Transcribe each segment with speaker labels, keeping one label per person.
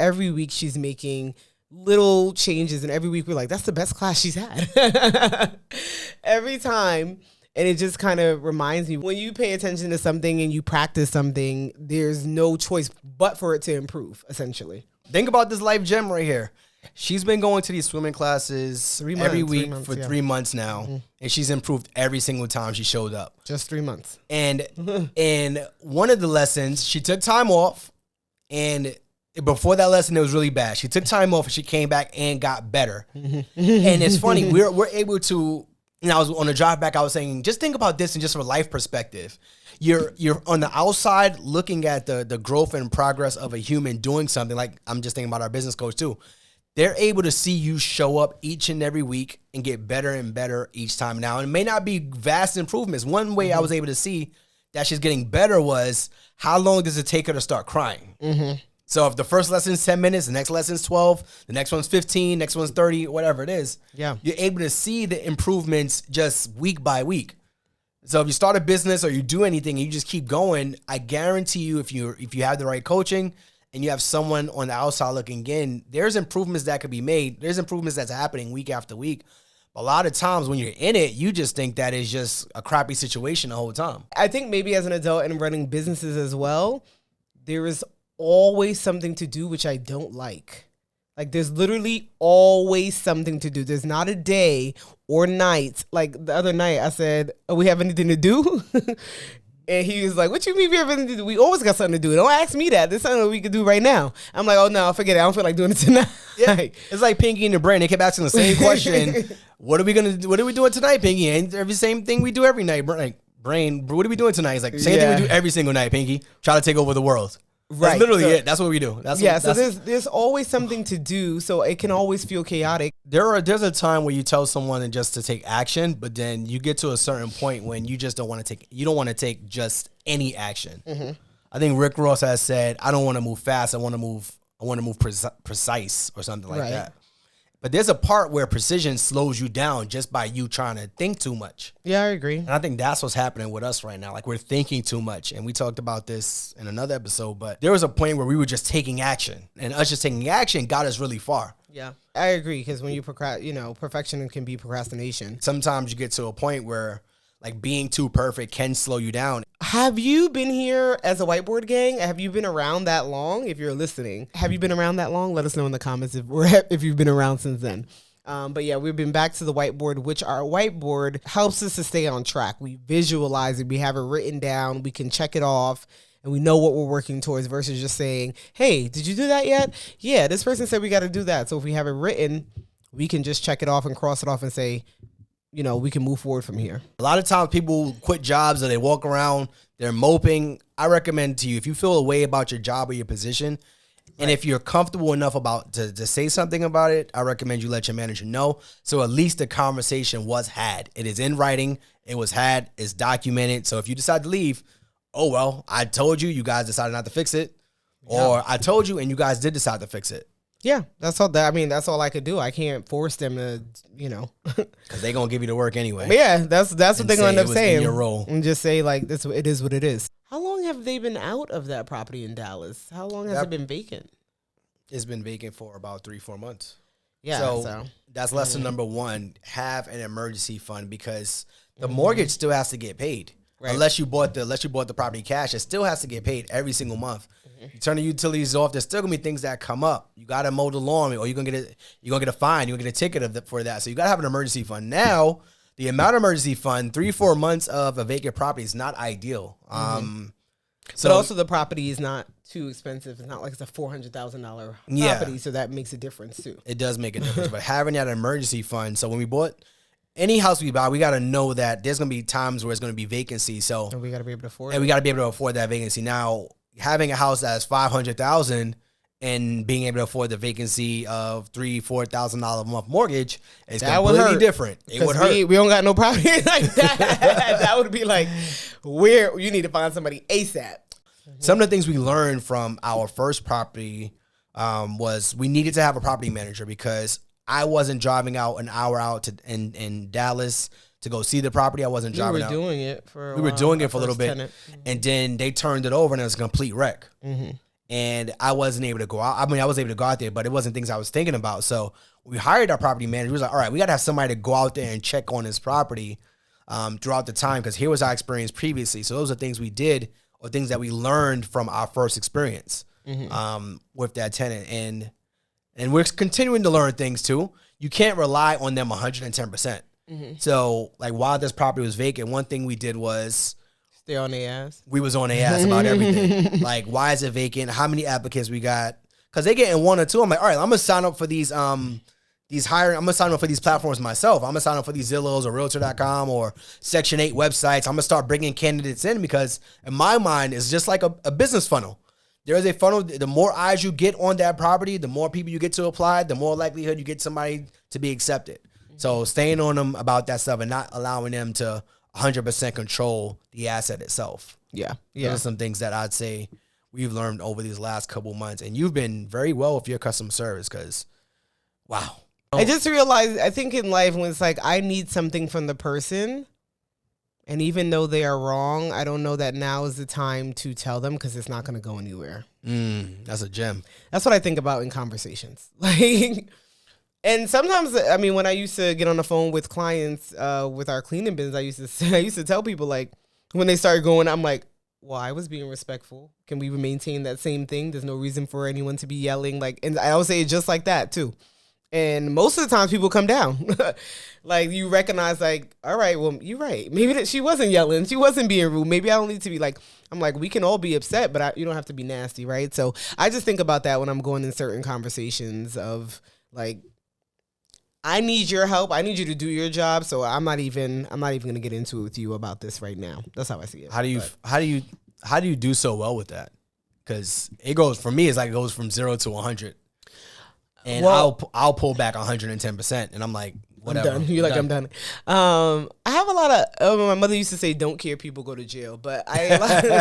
Speaker 1: every week she's making little changes, and every week we're like, that's the best class she's had. Every time. And it just kind of reminds me, when you pay attention to something and you practice something, there's no choice but for it to improve, essentially.
Speaker 2: Think about this life gem right here. She's been going to these swimming classes every week for 3 months now, and she's improved every single time she showed up.
Speaker 1: Just 3 months.
Speaker 2: And one of the lessons, she took time off, and before that lesson, it was really bad. She took time off, and she came back and got better. And it's funny, we're able to. And I was on the drive back, I was saying, just think about this in just from a life perspective. You're on the outside looking at the growth and progress of a human doing something. Like, I'm just thinking about our business coach too. They're able to see you show up each and every week and get better and better each time. Now, it may not be vast improvements. One way I was able to see that she's getting better was, how long does it take her to start crying? So if the first lesson is 10 minutes, the next lesson is 12, the next one's 15, next one's 30, whatever it is. Yeah. You're able to see the improvements just week by week. So if you start a business or you do anything and you just keep going, I guarantee you, if you have the right coaching and you have someone on the outside looking in, there's improvements that could be made. There's improvements that's happening week after week. A lot of times when you're in it, you just think that it's just a crappy situation the whole time.
Speaker 1: I think maybe as an adult and running businesses as well, there is always something to do, which I don't like. Like, there's literally always something to do. There's not a day or night. Like the other night I said, oh, we have anything to do? And he was like, what you mean we have anything to do? We always got something to do. Don't ask me that. There's something we can do right now. I'm like, oh no, forget it. I don't feel like doing it tonight.
Speaker 2: Yeah. It's like Pinky and the Brain. They kept asking the same question. What are we doing tonight, Pinky? And every same thing we do every night. Like, Brain, what are we doing tonight? It's like, same thing we do every single night, Pinky. Try to take over the world. Right. That's literally it. That's what we do.
Speaker 1: So there's always something to do, so it can always feel chaotic.
Speaker 2: There's a time where you tell someone just to take action, but then you get to a certain point when you just don't want to take just any action. I think Rick Ross has said, I don't want to move fast. I want to move precise or something like that. But there's a part where precision slows you down just by you trying to think too much.
Speaker 1: Yeah, I agree.
Speaker 2: And I think that's what's happening with us right now. Like, we're thinking too much. And we talked about this in another episode, but there was a point where we were just taking action. And us just taking action got us really far.
Speaker 1: Yeah, I agree. Because when you perfection can be procrastination.
Speaker 2: Sometimes you get to a point where, like, being too perfect can slow you down.
Speaker 1: Have you been here as a whiteboard gang? Have you been around that long? If you're listening, have you been around that long? Let us know in the comments if you've been around since then. But yeah, we've been back to the whiteboard, which our whiteboard helps us to stay on track. We visualize it. We have it written down. We can check it off. And we know what we're working towards versus just saying, hey, did you do that yet? Yeah, this person said we got to do that. So if we have it written, we can just check it off and cross it off and say, we can move forward from here.
Speaker 2: A lot of times people quit jobs or they walk around, they're moping. I recommend to you, if you feel a way about your job or your position, and if you're comfortable enough to say something about it, I recommend you let your manager know. So at least the conversation was had. It is in writing. It was had. It's documented. So if you decide to leave, oh, well, I told you, you guys decided not to fix it. Or I told you and you guys did decide to fix it.
Speaker 1: Yeah, that's all. That's all I could do. I can't force them to,
Speaker 2: because they're gonna give you the work anyway.
Speaker 1: But yeah, that's what they're gonna end up saying.
Speaker 2: Your role,
Speaker 1: and just say like this. It is what it is. How long have they been out of that property in Dallas? How long has it been vacant?
Speaker 2: It's been vacant for about 3-4 months.
Speaker 1: Yeah,
Speaker 2: so that's lesson number one: have an emergency fund, because the mortgage still has to get paid. Right. Unless you bought the property cash, it still has to get paid every single month. You turn the utilities off, there's still gonna be things that come up. You gotta mow the lawn, or you're gonna get a fine, you're gonna get a ticket for that. So you gotta have an emergency fund. Now, the amount of emergency fund, 3-4 months of a vacant property is not ideal.
Speaker 1: But also the property is not too expensive. It's not like it's a $400,000 property, so that makes a difference too.
Speaker 2: It does make a difference, but having that emergency fund. So when we bought any house we buy, we got to know that there's going to be times where it's going to be vacancy. So
Speaker 1: and we got to be able to afford it.
Speaker 2: And we got to be able to afford that vacancy. Now, having a house that's $500,000 and being able to afford the vacancy of $3,000-$4,000 a month mortgage is completely different. It would hurt.
Speaker 1: We don't got no property like that. That would be like where you need to find somebody ASAP.
Speaker 2: Some of the things we learned from our first property was we needed to have a property manager, because I wasn't driving out an hour out in Dallas to go see the property. I wasn't driving out.
Speaker 1: We were doing it for a
Speaker 2: little bit. And then they turned it over and it was a complete wreck. and I wasn't able to go out. I mean, I was able to go out there, but it wasn't things I was thinking about. So we hired our property manager. We was like, all right, we got to have somebody to go out there and check on this property throughout the time, because here was our experience previously. So those are things we did, or things that we learned from our first experience with that tenant. And we're continuing to learn things too. You can't rely on them 110%. So like while this property was vacant, one thing we did was
Speaker 1: stay on their ass.
Speaker 2: We was on their ass about everything. Like, why is it vacant? How many applicants we got? Because they getting 1 or 2. I'm like, all right, I'm gonna sign up for these hiring. I'm gonna sign up for these platforms myself. I'm gonna sign up for these Zillows or Realtor.com or Section 8 websites. I'm gonna start bringing candidates in, because in my mind, it's just like a business funnel. There is a funnel. The more eyes you get on that property, the more people you get to apply, the more likelihood you get somebody to be accepted. So staying on them about that stuff and not allowing them to 100% control the asset itself.
Speaker 1: Yeah.
Speaker 2: Those are some things that I'd say we've learned over these last couple months. And you've been very well with your customer service, because, wow.
Speaker 1: I just realized, I think in life, when it's like, I need something from the person, and even though they are wrong, I don't know that now is the time to tell them, because it's not going to go anywhere.
Speaker 2: That's a gem.
Speaker 1: That's what I think about in conversations. Like, and sometimes, I mean, when I used to get on the phone with clients with our cleaning business, I used to tell people, like, when they started going, I'm like, well, I was being respectful. Can we maintain that same thing? There's no reason for anyone to be yelling. Like, and I always say it just like that too. And most of the times people come down. Like, you recognize, like, all right, well, you're right. Maybe that she wasn't yelling. She wasn't being rude. Maybe I don't need to be like, I'm like, we can all be upset, but you don't have to be nasty, right? So I just think about that when I'm going in certain conversations of, like, I need your help. I need you to do your job. So I'm not even going to get into it with you about this right now. That's how I see it.
Speaker 2: How do you do so well with that? Because it goes, for me, it's like it goes from 0 to 100. And I'll pull back 110%, and I'm like, whatever.
Speaker 1: I'm done. You're like, I'm done. I have a lot of. My mother used to say, "Don't care, people go to jail." But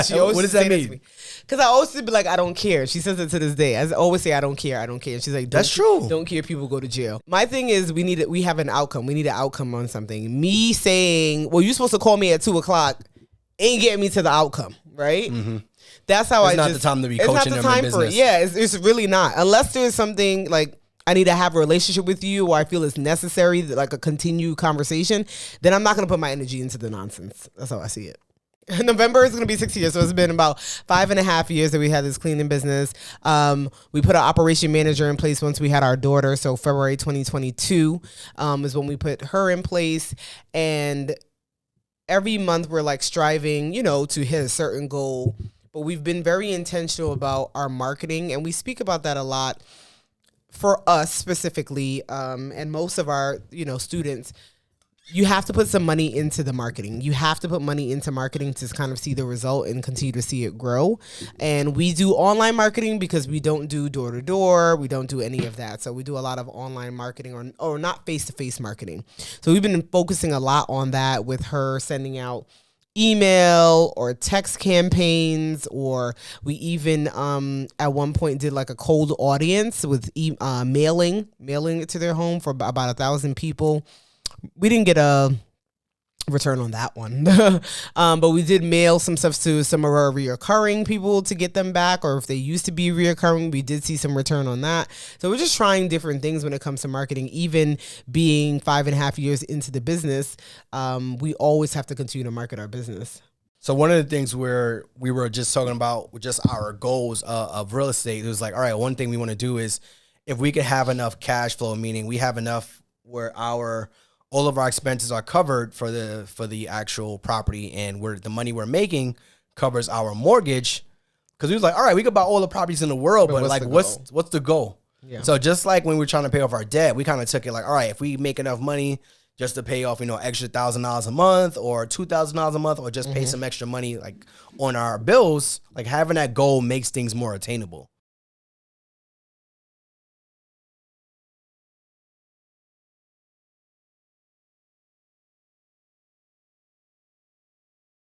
Speaker 1: she always
Speaker 2: what does that mean?
Speaker 1: Because I always be like, "I don't care." She says it to this day. I always say, "I don't care, I don't care." And she's like,
Speaker 2: "That's true.
Speaker 1: Don't care, people go to jail." My thing is, we have an outcome. We need an outcome on something. Me saying, "Well, you're supposed to call me at 2:00," ain't getting me to the outcome, right? Mm-hmm. That's how
Speaker 2: it's not the time to be coaching them in business.
Speaker 1: Yeah, it's really not. Unless there's something like I need to have a relationship with you, or I feel it's necessary, like a continued conversation, then I'm not going to put my energy into the nonsense. That's how I see it. November is going to be 6 years, so it's been about 5.5 years that we had this cleaning business. We put an operation manager in place once we had our daughter, so February 2022 is when we put her in place, and every month we're like striving, to hit a certain goal. But we've been very intentional about our marketing, and we speak about that a lot for us specifically, and most of our, students. You have to put some money into the marketing. You have to put money into marketing to kind of see the result and continue to see it grow. And we do online marketing because we don't do door-to-door. We don't do any of that. So we do a lot of online marketing or not face-to-face marketing. So we've been focusing a lot on that, with her sending out email or text campaigns, or we even at one point did like a cold audience with mailing it to their home for about 1,000 people. We didn't get a return on that one, but we did mail some stuff to some of our reoccurring people to get them back, or if they used to be reoccurring, we did see some return on that. So we're just trying different things when it comes to marketing. Even being 5.5 years into the business, we always have to continue to market our business.
Speaker 2: So one of the things where we were just talking about with just our goals of real estate, it was like, all right, one thing we want to do is if we could have enough cash flow, meaning we have enough where all of our expenses are covered for the actual property, and where the money we're making covers our mortgage. Because we was like, all right, we could buy all the properties in the world, but like, what's the goal? Yeah. So just like when we were trying to pay off our debt, we kind of took it like, all right, if we make enough money just to pay off, extra $1,000 a month or $2,000 a month, or just pay some extra money like on our bills, like having that goal makes things more attainable.